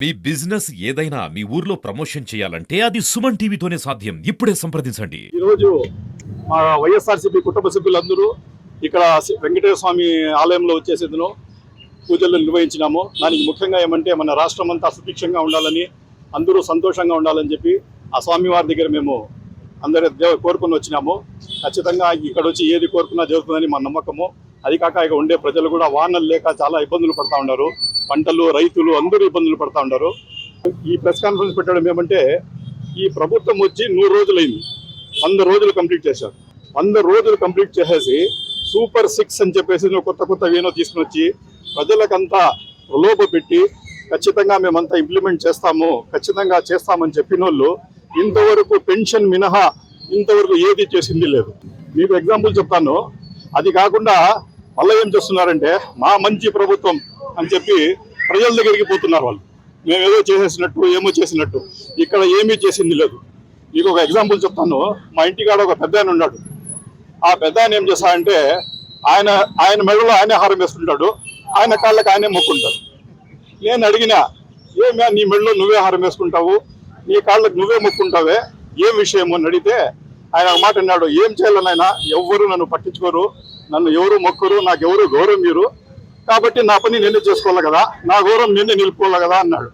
మీ business ఏదైనా మీ ఊర్లో promotion చేయాలంటే అది సుమన్ టీవీతోనే సాధ్యం. ఇప్పుడే సంప్రదించండి. ఈరోజు మా వైఎస్ఆర్సీపీ కుటుంబ సభ్యులందరూ ఇక్కడ వెంకటేశ్వర స్వామి ఆలయంలో వచ్చేసేందును పూజలు నిర్వహించినాము. దానికి ముఖ్యంగా ఏమంటే మన రాష్ట్రం అంతా సుభిక్షంగా ఉండాలని, అందరూ సంతోషంగా ఉండాలని చెప్పి ఆ స్వామివారి దగ్గర మేము అందరి కోరుకుని వచ్చినాము. ఖచ్చితంగా ఇక్కడ వచ్చి ఏది కోరుకున్నా జరుగుతుందని మా నమ్మకము. అది కాక ఇక ఉండే ప్రజలు కూడా వానలు లేక చాలా ఇబ్బందులు పడతా ఉన్నారు. పంటలు, రైతులు అందరూ ఇబ్బందులు పడతా ఉన్నారు. ఈ ప్రెస్ కాన్ఫరెన్స్ పెట్టడం ఏమంటే, ఈ ప్రభుత్వం వచ్చి 100 రోజులైంది. 100 రోజులు కంప్లీట్ చేశారు. 100 రోజులు కంప్లీట్ చేసేసి సూపర్ 6 అని చెప్పేసి కొత్త ఏనో తీసుకుని వచ్చి ప్రజలకంతా ప్రలోభ పెట్టి ఖచ్చితంగా మేమంతా ఇంప్లిమెంట్ చేస్తాము, ఖచ్చితంగా చేస్తామని చెప్పిన వాళ్ళు ఇంతవరకు పెన్షన్ మినహా ఇంతవరకు ఏది చేసింది లేదు. మీకు ఎగ్జాంపుల్ చెప్తాను. అది కాకుండా మళ్ళీ ఏం చేస్తున్నారంటే, మా మంచి ప్రభుత్వం అని చెప్పి ప్రజల దగ్గరికి పోతున్నారు. వాళ్ళు మేము ఏదో చేసేసినట్టు, ఏమో చేసినట్టు. ఇక్కడ ఏమీ చేసింది లేదు. మీకు ఒక ఎగ్జాంపుల్ చెప్తాను. మా ఇంటికాడ ఒక పెద్ద ఆయన ఉన్నాడు. ఆ పెద్ద ఆయన ఏం చేస్తాడంటే, ఆయన మెడలో ఆయనే హారం వేసుకుంటాడు, ఆయన కాళ్ళకి ఆయనే మొక్కుంటాడు. నేను అడిగినా, ఏమే నీ మెడలో నువ్వే హారం వేసుకుంటావు, నీ కాళ్ళకి నువ్వే మొక్కుంటావే, ఏం విషయం అని అడిగితే ఆయన ఒక మాట అన్నాడు, ఏం చేయాలనైనా ఎవ్వరు నన్ను పట్టించుకోరు, నన్ను ఎవరు మొక్కరు, నాకు ఎవరు గౌరవం మీరు, కాబట్టి నా పని నేనే చేసుకోవాలి కదా, నా గౌరవం నేనే నిలుపుకోవాలి కదా అన్నాడు.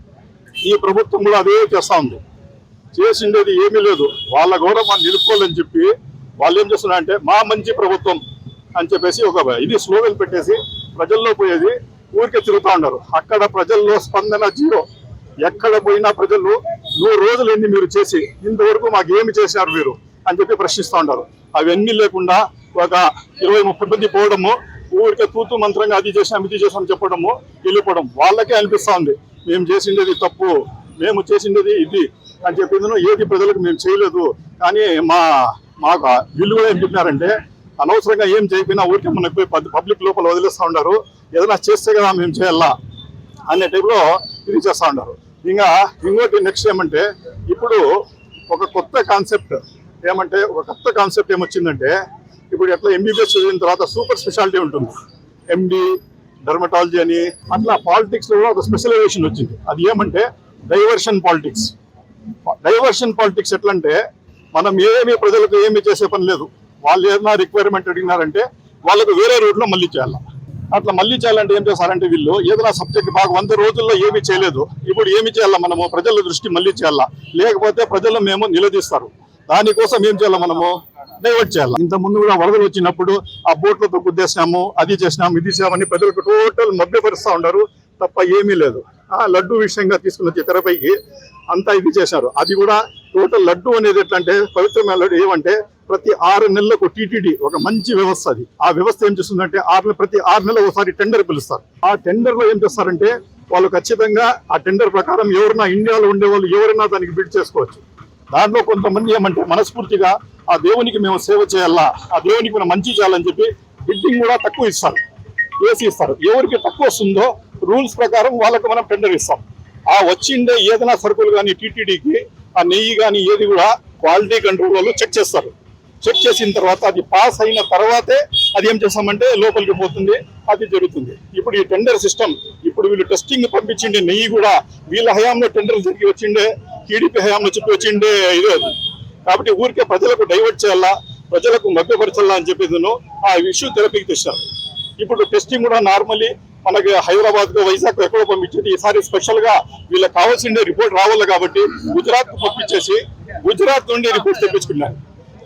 ఈ ప్రభుత్వం కూడా అదే చేస్తూ ఉంది. చేసిండేది ఏమీ లేదు. వాళ్ళ గౌరవం నిలుపుకోవాలని చెప్పి వాళ్ళు ఏం చేస్తున్నారంటే, మా మంచి ప్రభుత్వం అని చెప్పేసి ఒక ఇది స్లోగన్ పెట్టేసి ప్రజల్లో పోయేది ఊరికే తిరుగుతూ ఉన్నారు. అక్కడ ప్రజల్లో స్పందన జీరో. ఎక్కడ పోయినా ప్రజలు 100 రోజులైంది మీరు చేసి, ఇంతవరకు మాకు ఏమి చేశారు మీరు అని చెప్పి ప్రశ్నిస్తూ ఉంటారు. అవన్నీ లేకుండా ఒక 20-30 మంది పోవడము, ఊరికే తూతు మంత్రంగా అది చేసాం ఇది చేసాం చెప్పడము, వెళ్ళిపోవడం. వాళ్ళకే అనిపిస్తూ ఉంది మేము చేసిండేది తప్పు, మేము చేసిండేది ఇది అని చెప్పి ఏది ప్రజలకు మేము చేయలేదు. కానీ మాకు వీళ్ళు కూడా ఏం చెప్పినారంటే, అనవసరంగా ఏం చేయకపోయినా ఊరికే మనకు పబ్లిక్ లోపల వదిలేస్తూ ఉన్నారు, ఏదైనా చేస్తే కదా మేము చేయాలా అనే టైప్లో ఇది చేస్తూ ఉన్నారు. ఇంకా ఇంకోటి నెక్స్ట్ ఏమంటే, ఇప్పుడు ఒక కొత్త కాన్సెప్ట్ ఏమొచ్చిందంటే, ఇప్పుడు ఎట్లా ఎంబీబీఎస్ చదివిన తర్వాత సూపర్ స్పెషాలిటీ ఉంటుంది, ఎండి డర్మటాలజీ అని, అట్లా పాలిటిక్స్లో కూడా ఒక స్పెషలైజేషన్ వచ్చింది. అది ఏమంటే డైవర్షన్ పాలిటిక్స్. డైవర్షన్ పాలిటిక్స్ ఎట్లా అంటే, మనం ఏమీ ప్రజలకు ఏమీ చేసే పని లేదు. వాళ్ళు ఏదైనా రిక్వైర్మెంట్ అడిగినారంటే వాళ్ళకు వేరే రూట్లో మళ్ళీ చేయాలి. అట్లా మళ్ళీ చేయాలంటే ఏం చేస్తారంటే, వీళ్ళు ఏదైనా సబ్జెక్ట్ బాగా 100 రోజుల్లో ఏమీ చేయలేదు, ఇప్పుడు ఏమి చేయాలా మనము, ప్రజల దృష్టి మళ్ళీ చేయాలా, లేకపోతే ప్రజలు మేము నిలదీస్తారు. దానికోసం ఏం చేయాలి, మనము డైవర్ట్ చేయాలి. ఇంత ముందు కూడా వరదలు వచ్చినప్పుడు ఆ బోట్లతో గుద్దేసినాము, అది చేసినాము, ఇది చేసామని ప్రజలకు టోటల్ మభ్యపరుస్తూ ఉంటారు తప్ప ఏమీ లేదు. ఆ లడ్డు విషయంగా తీసుకుని వచ్చి తెరపైకి అంతా ఇది చేశారు. అది కూడా టోటల్ లడ్డు అనేది ఎట్లా అంటే, పవిత్రమైన లడ్డు ఏమంటే, ప్రతి 6 నెలలకు టీటీడీ ఒక మంచి వ్యవస్థ. అది ఆ వ్యవస్థ ఏం చేస్తుందంటే, ప్రతి 6 నెలలకు ఒకసారి టెండర్ పిలుస్తారు. ఆ టెండర్ లో ఏం చేస్తారంటే, వాళ్ళు ఖచ్చితంగా ఆ టెండర్ ప్రకారం ఎవరైనా ఇండియాలో ఉండే వాళ్ళు ఎవరైనా దానికి బిడ్ చేసుకోవచ్చు. దాంట్లో కొంతమంది ఏమంటే మనస్ఫూర్తిగా ఆ దేవునికి మేము సేవ చేయాలా, ఆ దేవునికి మనం మంచి చేయాలని చెప్పి బిడ్డింగ్ కూడా తక్కువ ఇస్తారు, వేసి ఇస్తారు. ఎవరికి తక్కువ వస్తుందో రూల్స్ ప్రకారం వాళ్ళకు మనం టెండర్ ఇస్తాం. ఆ వచ్చిండే ఏదైనా సరుకులు కానీ టీటీడీకి ఆ నెయ్యి కానీ ఏది కూడా క్వాలిటీ కంట్రోల్ వాళ్ళు చెక్ చేస్తారు. చెక్ చేసిన తర్వాత అది పాస్ అయిన తర్వాతే అది ఏం చేస్తామంటే లోపలికి పోతుంది, అది జరుగుతుంది. ఇప్పుడు ఈ టెండర్ సిస్టమ్, ఇప్పుడు వీళ్ళు టెస్టింగ్ పంపించిండే నెయ్యి కూడా వీళ్ళ హయాంలో టెండర్ జరిగి వచ్చిండే, టీడీపీ హయాంలో చెప్పి వచ్చిండే ఇదే అది. కాబట్టి ఊరికే ప్రజలకు డైవర్ట్ చేయాలా, ప్రజలకు మభ్యపరచాలా అని చెప్పి ఆ ఇష్యూ తెరపీకి తెచ్చారు. ఇప్పుడు టెస్టింగ్ కూడా నార్మల్లీ మనకి హైదరాబాద్ వైజాగ్ ఎక్కడో పంపించేది, ఈసారి స్పెషల్ గా వీళ్ళకి కావాల్సిన రిపోర్ట్ రావాలి కాబట్టి గుజరాత్ కు పంపించేసి గుజరాత్ నుండి రిపోర్ట్ తెప్పించుకున్నారు.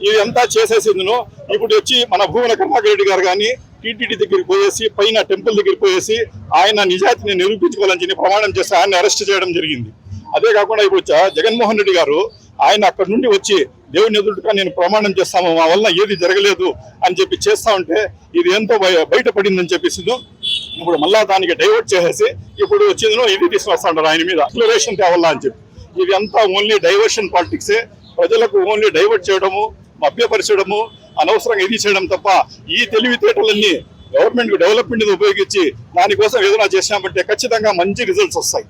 ఇదంతా చేసేసిందును ఇప్పుడు వచ్చి మన భూమన కరుణాకర్ రెడ్డి గారు కానీ టీటీడీ దగ్గరికి పోయేసి, పైన టెంపుల్ దగ్గరికి పోయేసి ఆయన నిజాయితీని నిరూపించుకోవాలని చెప్పి ప్రమాణం చేసి ఆయన అరెస్ట్ చేయడం జరిగింది. అదే కాకుండా ఇప్పుడు జగన్మోహన్ రెడ్డి గారు ఆయన అక్కడి నుండి వచ్చి దేవుని ఎదురుగా నేను ప్రమాణం చేస్తాము, మా వల్ల ఏది జరగలేదు అని చెప్పి చేస్తా ఉంటే ఇది ఎంతో బయటపడిందని చెప్పేసి ఇప్పుడు మళ్ళా దానికి డైవర్ట్ చేసేసి ఇప్పుడు వచ్చిందో ఇది తీసుకొస్తా ఉంటారు ఆయన మీద అక్లరేషన్ తేవాలా అని చెప్పి. ఇది అంతా ఓన్లీ డైవర్షన్ పాలిటిక్సే. ప్రజలకు ఓన్లీ డైవర్ట్ చేయడము, మభ్యపరచడము, అనవసరంగా ఇది చేయడం తప్ప ఈ తెలివితేటలన్నీ గవర్నమెంట్ డెవలప్మెంట్ ఉపయోగించి దానికోసం ఏదైనా చేసినామంటే ఖచ్చితంగా మంచి రిజల్ట్స్ వస్తాయి.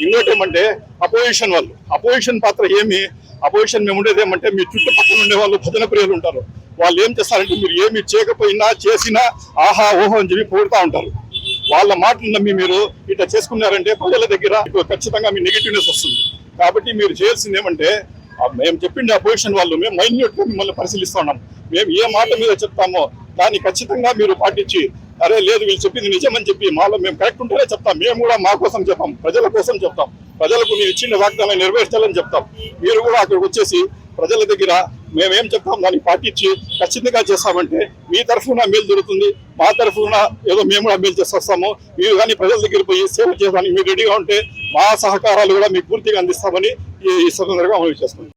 ఇంకోటి ఏమంటే అపోజిషన్ పాత్ర ఏమి, అపోజిషన్ మేము ఉండేది ఏమంటే, మీ చుట్టుపక్కల ఉండే వాళ్ళు భజన ప్రియులు ఉంటారు. వాళ్ళు ఏం చేస్తారంటే మీరు ఏమి చేయకపోయినా చేసినా ఆహా ఓహో అని చెప్పి పొగుడుతూ ఉంటారు. వాళ్ళ మాటలు నమ్మి మీరు ఇట్లా చేసుకున్నారంటే ప్రజల దగ్గర మీకు ఖచ్చితంగా మీ నెగిటివ్నెస్ వస్తుంది. కాబట్టి మీరు చేయాల్సింది ఏమంటే మేము చెప్పింది ఆ పొజిషన్ వాళ్ళు మేము మైన్యూట్ గా మిమ్మల్ని పరిశీలిస్తున్నాం. మేము ఏ మాట మీద చెప్తామో దాన్ని ఖచ్చితంగా మీరు పాటించి అరే లేదు వీళ్ళు చెప్పింది నిజమని చెప్పి మాలో మేము కరెక్ట్ ఉంటేనే చెప్తాం. మేము కూడా మా కోసం చెప్పాం, ప్రజల కోసం చెప్తాం, ప్రజలకు మీరు ఇచ్చిన వాగ్దానం నెరవేర్చాలని చెప్తాం. మీరు కూడా అక్కడికి వచ్చేసి ప్రజల దగ్గర మేమేం చెప్తాం దాన్ని పాటించి ఖచ్చితంగా చేస్తామంటే మీ తరఫున మేలు జరుగుతుంది, మా తరఫున ఏదో మేము కూడా మేలు చేస్తాము. మీరు కానీ ప్రజల దగ్గర పోయి సేవ చేయడానికి మీరు రెడీగా ఉంటే మా సహకారాలు కూడా మీకు పూర్తిగా అందిస్తామని ఈ సందర్భంగా మనం చేస్తాం.